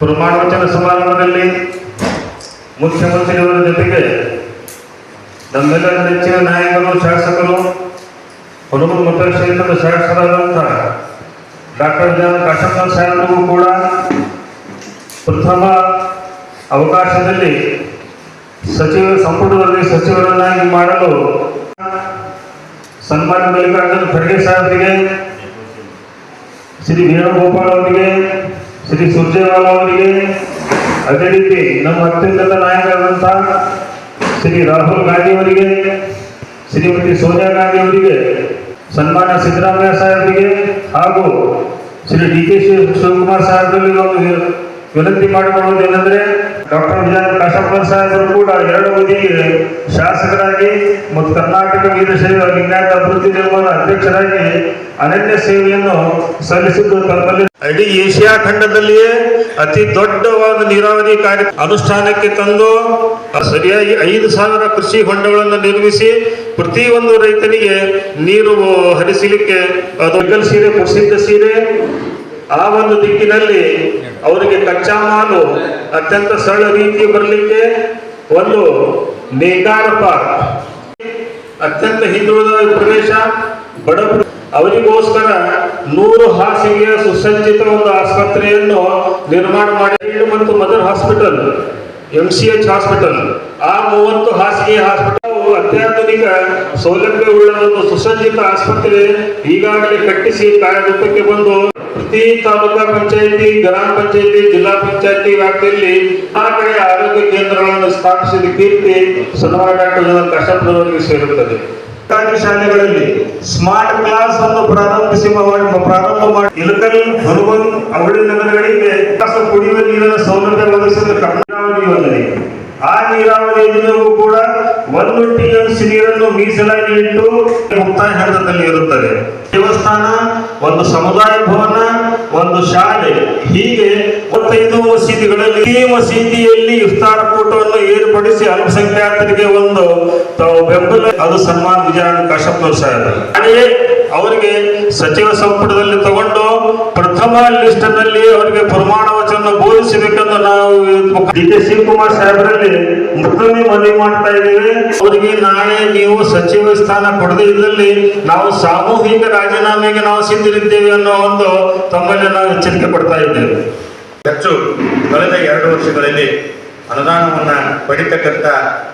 ಪ್ರಮಾಣ ವಚನ ಸಮಾರಂಭದಲ್ಲಿ ಮುಖ್ಯಮಂತ್ರಿಯವರ ಜೊತೆಗೆ ನಮ್ಮೆಲ್ಲರ ನೆಚ್ಚಿನ ನಾಯಕರು, ಶಾಸಕರು, ಹುಣಗುಂದ ಮತಕ್ಷೇತ್ರದ ಶಾಸಕರಾದಂಥ ಡಾಕ್ಟರ್ ಕಾಶಪ್ಪನ್ ಸಾಹೇಬರಿಗೂ ಕೂಡ ಪ್ರಥಮ ಅವಕಾಶದಲ್ಲಿ ಸಂಪುಟದಲ್ಲಿ ಸಚಿವರನ್ನಾಗಿ ಮಾಡಲು ಸನ್ಮಾನ್ಯ ಮಲ್ಲಿಕಾರ್ಜುನ ಖರ್ಗೆ ಸಾಹೇಬರಿಗೆ, ಶ್ರೀ ವೇಣುಗೋಪಾಲ್ ಅವರಿಗೆ, ಶ್ರೀ ಸುರ್ಜೇವಾಲಾ ಅವರಿಗೆ, ಅದೇ ರೀತಿ ನಮ್ಮ ಅತ್ಯುನ್ನತ ನಾಯಕರಾದಂಥ ಶ್ರೀ ರಾಹುಲ್ ಗಾಂಧಿ ಅವರಿಗೆ, ಶ್ರೀಮತಿ ಸೋನಿಯಾ ಗಾಂಧಿ ಅವರಿಗೆ, ಸನ್ಮಾನ್ಯ ಸಿದ್ದರಾಮಯ್ಯ ಸಾಹೇಬರಿಗೆ ಹಾಗೂ ಶ್ರೀ ಡಿ ಕೆ ಶಿವಕುಮಾರ್ ಸಾಹೇಬರಲ್ಲಿ ಒಂದು ವಿನಂತಿ ಮಾಡಿಕೊಳ್ಳುವುದೇನೆಂದರೆ, ಡಾಕ್ಟರ್ ಕಾಶಪ್ಪನ್ ಸಾಹೇಬರು ಕೂಡ 2 ಅವಧಿಗೆ ಶಾಸಕರಾಗಿ ಮತ್ತು ಕರ್ನಾಟಕ ವೀರಶೈವ ವಿಜ್ಞಾನ ಅಭಿವೃದ್ಧಿ ನಿಗಮದ ಅಧ್ಯಕ್ಷರಾಗಿ ಅನನ್ಯ ಸೇವೆಯನ್ನು ಸಲ್ಲಿಸಿದ್ದು ತಮ್ಮಲ್ಲಿ ಇಡೀ ಏಷ್ಯಾ ಖಂಡದಲ್ಲಿಯೇ ಅತಿ ದೊಡ್ಡವಾದ ನೀರಾವರಿ ಕಾರ್ಯ ಅನುಷ್ಠಾನಕ್ಕೆ ತಂದು ಸರಿಯಾಗಿ 5,000 ಕೃಷಿ ಹೊಂಡಗಳನ್ನು ನಿರ್ಮಿಸಿ ಪ್ರತಿಯೊಂದು ರೈತನಿಗೆ ನೀರು ಹರಿಸಲಿಕ್ಕೆ ಅದು ಸೀರೆ ಪ್ರಸಿದ್ಧ ಸೀರೆ. ಆ ಒಂದು ದಿಕ್ಕಿನಲ್ಲಿ ಅವರಿಗೆ ಕಚ್ಚಾ ಮಾಲು ಅತ್ಯಂತ ಸರಳ ರೀತಿ ಬರಲಿಕ್ಕೆ ಒಂದು ನೇಕಾರ ಪಾರ್ಕ್, ಅತ್ಯಂತ ಹಿಂದುಳಿದ ಪ್ರದೇಶ, ಬಡವರು ಅವರಿಗೋಸ್ಕರ 100 ಹಾಸಿಗೆಯ ಸುಸಜ್ಜಿತ ಒಂದು ಆಸ್ಪತ್ರೆಯನ್ನು ನಿರ್ಮಾಣ ಮಾಡಿ ಮತ್ತು ಮದರ್ ಹಾಸ್ಪಿಟಲ್, MCH ಹಾಸ್ಪಿಟಲ್, ಆ 30 ಹಾಸಿಗೆ ಹಾಸ್ಪಿಟಲ್ ಅತ್ಯಾಧುನಿಕ ಸೌಲಭ್ಯವುಳ್ಳ ಒಂದು ಸುಸಜ್ಜಿತ ಆಸ್ಪತ್ರೆ ಈಗಾಗಲೇ ಕಟ್ಟಿಸಿ ಕಾರ್ಯರೂಪಕ್ಕೆ ಬಂದು ಪ್ರತಿ ತಾಲೂಕಾ ಪಂಚಾಯಿತಿ, ಗ್ರಾಮ ಪಂಚಾಯಿತಿ, ಜಿಲ್ಲಾ ಪಂಚಾಯಿತಿ ವ್ಯಾಪ್ತಿಯಲ್ಲಿ ಆ ಕಡೆ ಆರೋಗ್ಯ ಕೇಂದ್ರಗಳನ್ನು ಸ್ಥಾಪಿಸಿದ ಕೀರ್ತಿ ಸನ್ಮಾನ್ಯ ಡಾಕ್ಟರ್ ಕಾಶಪ್ಪನವರಿಗೆ ಸೇರುತ್ತದೆ. ಸರ್ಕಾರಿ ಶಾಲೆಗಳಲ್ಲಿ ಸ್ಮಾರ್ಟ್ ಕ್ಲಾಸ್ ಅನ್ನು ಪ್ರಾರಂಭ ಮಾಡಿ ಇಲಕಲ್, ಹುಣಗುಂದ, ಅವಳಿ ನಗರಗಳಿಗೆ ಕುಡಿಯುವ ನೀರಿನ ಸೌಲಭ್ಯ ಒದಗಿಸಿದ ಕರ್ನಾಟಕ ಯೋಜನೆ. ಆ ನೀರಾವರಿ ಯೋಜನೆಗೂ ಕೂಡ 1 TMC ನೀರನ್ನು ಮೀಸಲಾಗಿ ಇಟ್ಟು ಮುಕ್ತಾಯ ಹಂತದಲ್ಲಿ ಇರುತ್ತದೆ. ದೇವಸ್ಥಾನ, ಒಂದು ಸಮುದಾಯ ಭವನ, ಒಂದು ಶಾಲೆ, ಹೀಗೆ 35 ಮಸೀದಿಗಳಲ್ಲಿ ಈ ಮಸೀದಿಯಲ್ಲಿ ಇಫ್ತಾರ ಕೂಟವನ್ನು ಏರ್ಪಡಿಸಿ ಅಲ್ಪಸಂಖ್ಯಾತರಿಗೆ ಒಂದು ಬೆಂಬಲ, ಅದು ಸನ್ಮಾನ ವಿಜಯ ಕಾಶಪ್ಪನವರು ಸಾಹೇಬರು. ಹಾಗೆಯೇ ಅವರಿಗೆ ಸಚಿವ ಸಂಪುಟದಲ್ಲಿ ತಗೊಂಡು ಪ್ರಥಮ ಲಿಸ್ಟ್ ನಲ್ಲಿ ಅವರಿಗೆ ಪ್ರಮಾಣ ವಚನ ಬೋಧಿಸಬೇಕೆಂದು ನಾವು ಡಿ ಕೆ ಶಿವಕುಮಾರ್ ಸಾಹೇಬರಲ್ಲಿ ಮತ್ತೊಮ್ಮೆ ಮನವಿ ಮಾಡ್ತಾ ಇದ್ದೇವೆ. ಅವರಿಗೆ ನಾಳೆ ನೀವು ಸಚಿವ ಸ್ಥಾನ ಕೊಡದೇ ಇದ್ದಲ್ಲಿ ನಾವು ಸಾಮೂಹಿಕ ರಾಜೀನಾಮೆಗೆ ನಾವು ಸಿದ್ಧರಿದ್ದೇವೆ ಅನ್ನೋ ಒಂದು ತಮ್ಮಲ್ಲಿ ನಾವು ಎಚ್ಚರಿಕೆ ಕೊಡ್ತಾ ಇದ್ದೇವೆ. ಹೆಚ್ಚು ಕಳೆದ 2 ವರ್ಷಗಳಲ್ಲಿ ಅನುದಾನವನ್ನ ಪಡಿತಕ್ಕಂಥ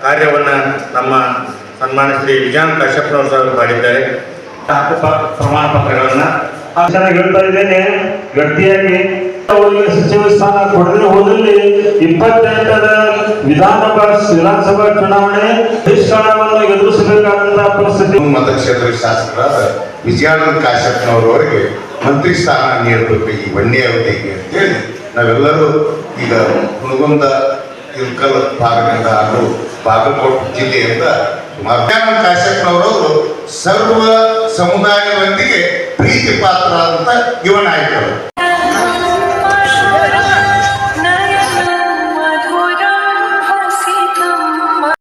ಕಾರ್ಯವನ್ನ ನಮ್ಮ ಸನ್ಮಾನ್ಯ ಶ್ರೀ ವಿಜಯ ಕಾಶಪ್ಪನವರು ಸಾಹೇಬರು ಮಾಡಿದ್ದಾರೆ. ಪ್ರಮಾಣ ಪತ್ರಗಳನ್ನ ಹೇಳ್ತಾ ಇದ್ದೇನೆ ಗಟ್ಟಿಯಾಗಿ. ಅವರಿಗೆ ಸಚಿವ ಸ್ಥಾನ ಕೊಡದೆ ಹೋದಲ್ಲಿ 28ರ ವಿಧಾನಸಭಾ ಚುನಾವಣೆ ಬಹಿಷ್ಕಾರವನ್ನು ಎದುರಿಸಬೇಕಾದಂತಹ ಪರಿಸ್ಥಿತಿ. ಮತಕ್ಷೇತ್ರದ ಶಾಸಕರಾದ ವಿಜಯಾನಂದ ಕಾಶಪ್ಪನವರವರಿಗೆ ಮಂತ್ರಿ ಸ್ಥಾನ ನೀಡಬೇಕು ಈ ಒಂದೇ ಅವಧಿಗೆ ಅಂತೇಳಿ ನಾವೆಲ್ಲರೂ ಈಗ ಹುಣಗುಂದ, ಇಲ್ಕಲ್ ಭಾಗದಿಂದ ಹಾಗೂ ಬಾಗಲಕೋಟೆ ಜಿಲ್ಲೆಯಿಂದ ವಿಜಯಾನಂದ ಕಾಶಪ್ಪನವರವರು ಸರ್ವ ಸಮುದಾಯದೊಂದಿಗೆ ಪ್ರೀತಿ ಪಾತ್ರ ಅಂತ ಯುವ ನಾಯಕರು.